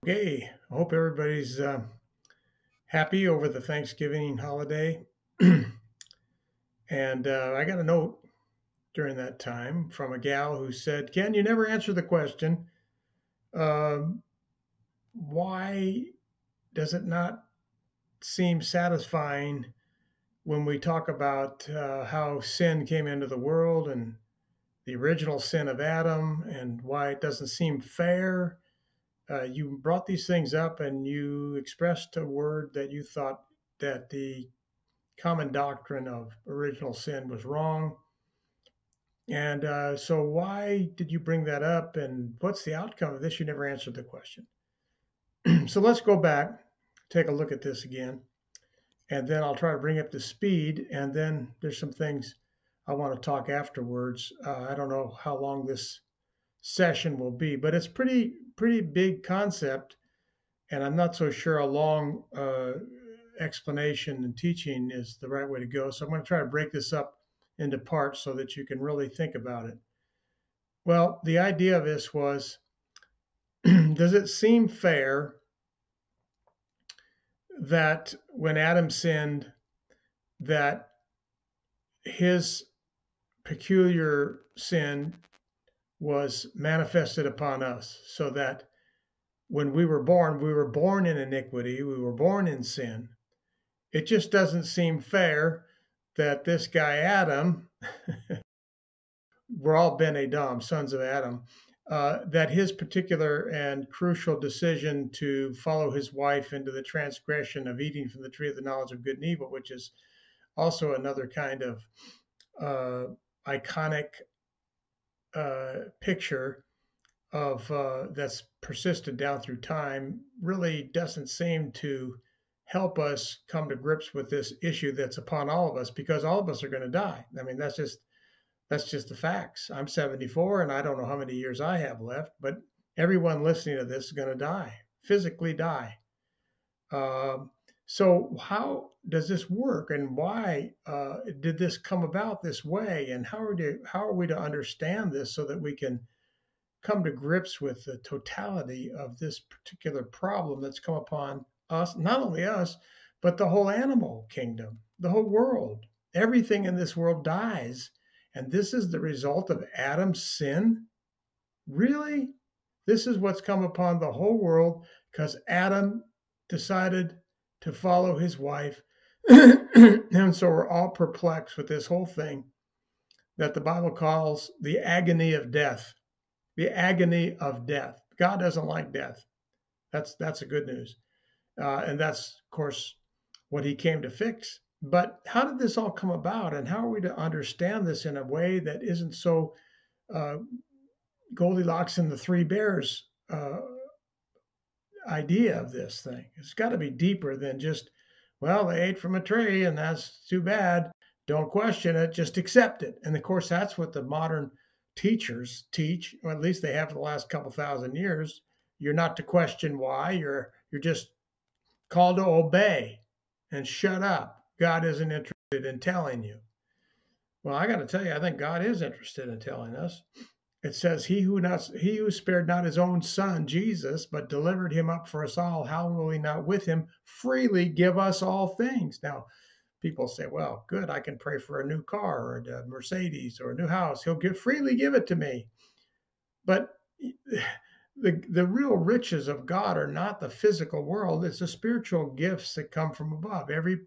Okay, I hope everybody's happy over the Thanksgiving holiday. And I got a note during that time from a gal who said, Ken, you never answer the question, um, why does it not seem satisfying when we talk about how sin came into the world and the original sin of Adam and why it doesn't seem fair? You brought these things up and you expressed a word that you thought that the common doctrine of original sin was wrong. And so, why did you bring that up? And what's the outcome of this? You never answered the question. So, let's go back, take a look at this again, and then I'll try to bring up the speed. And then there's some things I want to talk afterwards. I don't know how long this session will be, but it's pretty big concept, and I'm not so sure a long explanation and teaching is the right way to go. So I'm going to try to break this up into parts so that you can really think about it. Well, the idea of this was, does it seem fair that when Adam sinned, that his peculiar sin was manifested upon us, so that when we were born in iniquity, we were born in sin. It just doesn't seem fair that this guy Adam, we're all Ben Adam, sons of Adam, that his particular and crucial decision to follow his wife into the transgression of eating from the tree of the knowledge of good and evil, which is also another kind of iconic picture of that's persisted down through time, really doesn't seem to help us come to grips with this issue that's upon all of us, because all of us are going to die. I mean, that's just the facts. I'm 74 and I don't know how many years I have left, but everyone listening to this is going to die, physically die. So how does this work, and why did this come about this way, and how are we to understand this so that we can come to grips with the totality of this particular problem that's come upon us, not only us, but the whole animal kingdom, the whole world. Everything in this world dies. And this is the result of Adam's sin? Really? This is what's come upon the whole world because Adam decided to follow his wife. And so we're all perplexed with this whole thing that the Bible calls the agony of death. The agony of death. God doesn't like death. That's the good news. And that's, of course, what he came to fix. But how did this all come about, and how are we to understand this in a way that isn't so Goldilocks and the Three Bears idea of this thing? It's got to be deeper than just, well, they ate from a tree and that's too bad. Don't question it, just accept it. And of course, that's what the modern teachers teach, or at least they have for the last couple thousand years. You're not to question why. You're just called to obey and shut up. God isn't interested in telling you. Well, I got to tell you, I think God is interested in telling us. It says, he who spared not his own son, Jesus, but delivered him up for us all, how will he not with him freely give us all things? Now, people say, well, good, I can pray for a new car or a Mercedes or a new house. He'll freely give it to me. But the real riches of God are not the physical world. It's the spiritual gifts that come from above. Every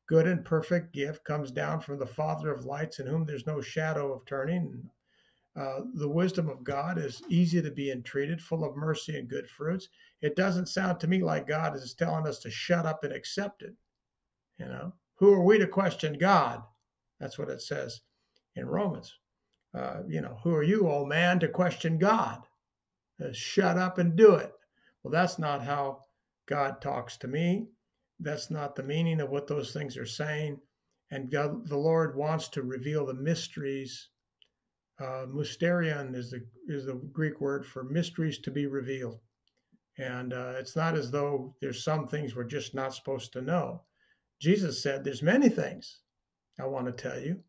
good and perfect gift comes down from the Father of lights, in whom there's no shadow of turning. The wisdom of God is easy to be entreated, full of mercy and good fruits. It doesn't sound to me like God is telling us to shut up and accept it. You know, who are we to question God? That's what it says in Romans. Who are you, old man, to question God? Shut up and do it. Well, that's not how God talks to me. That's not the meaning of what those things are saying. And God, the Lord wants to reveal the mysteries. Mysterion is the Greek word for mysteries to be revealed. And it's not as though there's some things we're just not supposed to know. Jesus said, there's many things I want to tell you,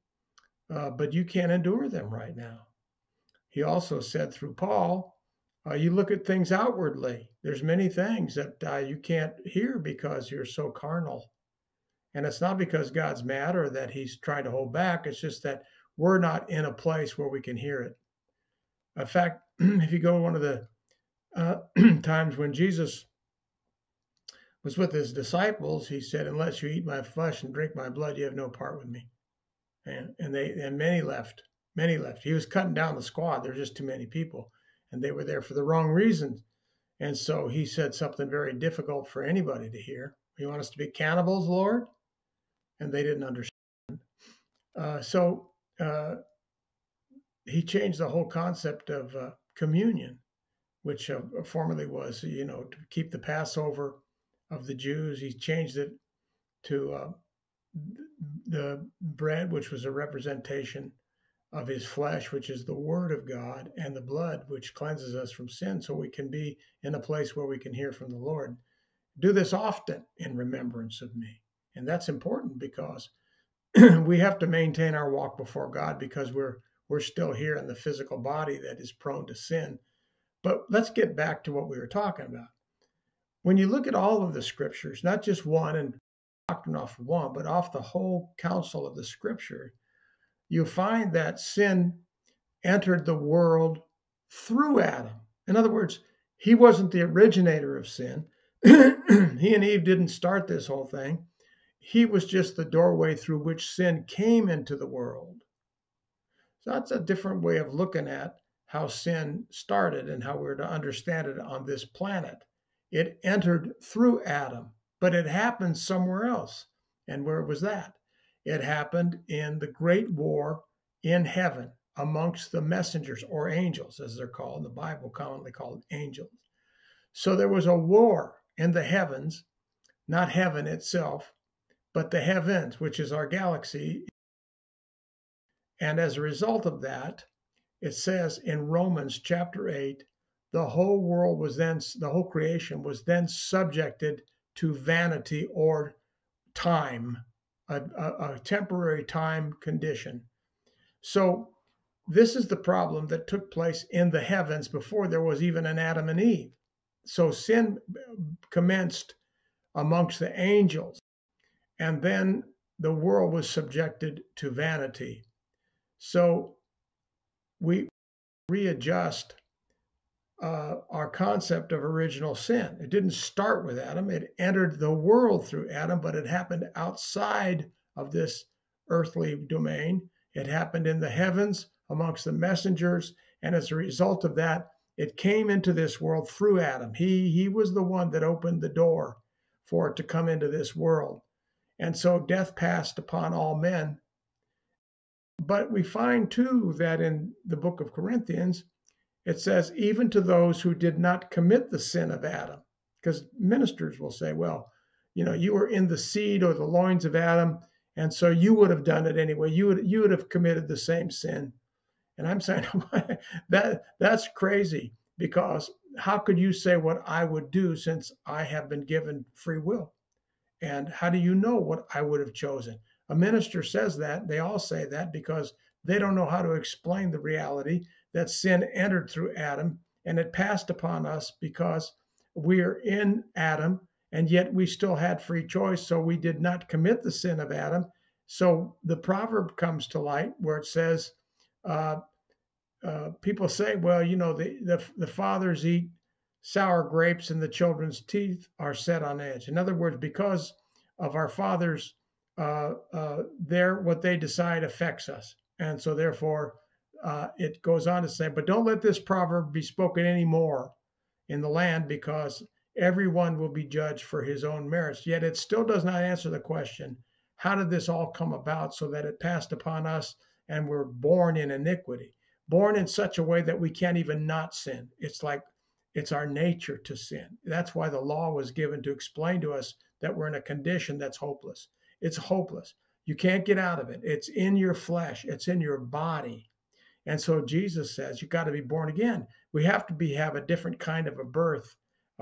but you can't endure them right now. He also said through Paul, You look at things outwardly. There's many things that you can't hear because you're so carnal. And it's not because God's mad or that he's trying to hold back. It's just that we're not in a place where we can hear it. In fact, if you go to one of the times when Jesus was with his disciples, he said, "Unless you eat my flesh and drink my blood, you have no part with me." And many left. Many left. He was cutting down the squad. There's just too many people, and they were there for the wrong reasons. And so he said something very difficult for anybody to hear. "You want us to be cannibals, Lord?" And they didn't understand. So he changed the whole concept of communion, which formerly was, to keep the Passover of the Jews. He changed it to the bread, which was a representation of his flesh, which is the word of God, and the blood, which cleanses us from sin, so we can be in a place where we can hear from the Lord. Do this often in remembrance of me. And that's important because we have to maintain our walk before God, because we're still here in the physical body that is prone to sin. But let's get back to what we were talking about. When you look at all of the scriptures, not just one and doctrine off one, but off the whole counsel of the scripture, you find that sin entered the world through Adam. In other words, he wasn't the originator of sin. He and Eve didn't start this whole thing. He was just the doorway through which sin came into the world. So that's a different way of looking at how sin started and how we're to understand it on this planet. It entered through Adam, but it happened somewhere else. And where was that? It happened in the great war in heaven amongst the messengers, or angels, as they're called in the Bible, commonly called angels. So there was a war in the heavens, not heaven itself, but the heavens, which is our galaxy. And as a result of that, it says in Romans chapter 8, the whole creation was then subjected to vanity, or time, a temporary time condition. So this is the problem that took place in the heavens before there was even an Adam and Eve. So sin commenced amongst the angels, and then the world was subjected to vanity. So we readjust our concept of original sin. It didn't start with Adam. It entered the world through Adam, but it happened outside of this earthly domain. It happened in the heavens amongst the messengers, and as a result of that, it came into this world through Adam. He was the one that opened the door for it to come into this world. And so death passed upon all men. But we find too that in the book of Corinthians, it says, even to those who did not commit the sin of Adam. Because ministers will say, well, you were in the seed or the loins of Adam, and so you would have done it anyway. You would have committed the same sin. And I'm saying that's crazy, because how could you say what I would do, since I have been given free will? And how do you know what I would have chosen? A minister says that. They all say that because they don't know how to explain the reality that sin entered through Adam, and it passed upon us because we are in Adam, and yet we still had free choice, so we did not commit the sin of Adam. So the proverb comes to light where it says, people say, well, the fathers eat sour grapes and the children's teeth are set on edge. In other words, because of our fathers, what they decide affects us. And so therefore, it goes on to say, but don't let this proverb be spoken anymore in the land, because everyone will be judged for his own merits. Yet it still does not answer the question, how did this all come about so that it passed upon us and we're born in iniquity, born in such a way that we can't even not sin? It's like it's our nature to sin. That's why the law was given, to explain to us that we're in a condition that's hopeless. It's hopeless. You can't get out of it. It's in your flesh. It's in your body. And so Jesus says, you got to be born again. We have to have a different kind of a birth.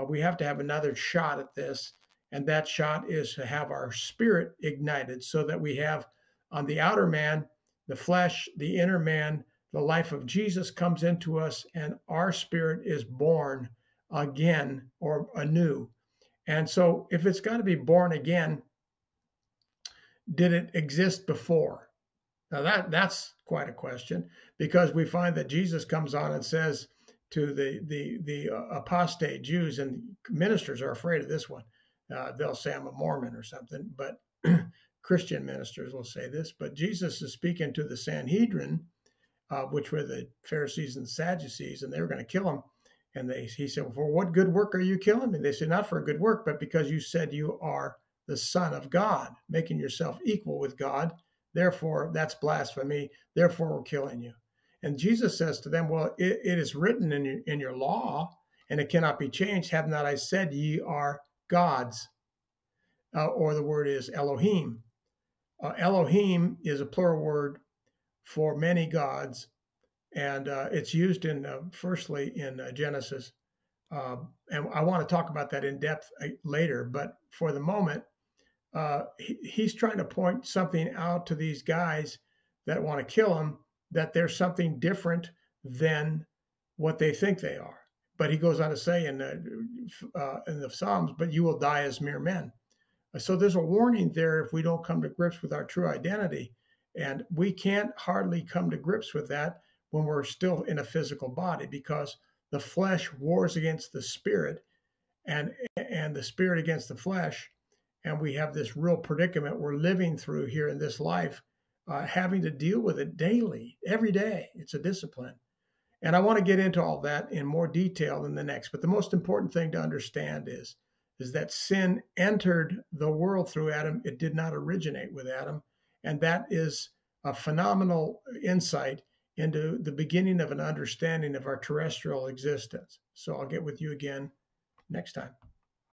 We have to have another shot at this. And that shot is to have our spirit ignited, so that we have on the outer man, the flesh, the inner man, the life of Jesus comes into us and our spirit is born again or anew. And so if it's got to be born again, did it exist before? Now that's quite a question, because we find that Jesus comes on and says to the apostate Jews, and ministers are afraid of this one. They'll say I'm a Mormon or something, but Christian ministers will say this. But Jesus is speaking to the Sanhedrin, which were the Pharisees and Sadducees, and they were going to kill him. And he said, well, for what good work are you killing me? They said, not for a good work, but because you said you are the Son of God, making yourself equal with God. Therefore, that's blasphemy. Therefore, we're killing you. And Jesus says to them, well, it is written in your law, and it cannot be changed. Have not I said ye are gods? Or the word is Elohim. Elohim is a plural word for many gods, and it's used in firstly in Genesis. And I want to talk about that in depth later, but for the moment, he's trying to point something out to these guys that want to kill him, that there's something different than what they think they are. But he goes on to say in the Psalms, but you will die as mere men. So there's a warning there if we don't come to grips with our true identity. And we can't hardly come to grips with that when we're still in a physical body, because the flesh wars against the spirit, and the spirit against the flesh. And we have this real predicament we're living through here in this life, having to deal with it daily, every day. It's a discipline. And I want to get into all that in more detail in the next. But the most important thing to understand is that sin entered the world through Adam. It did not originate with Adam. And that is a phenomenal insight into the beginning of an understanding of our terrestrial existence. So I'll get with you again next time.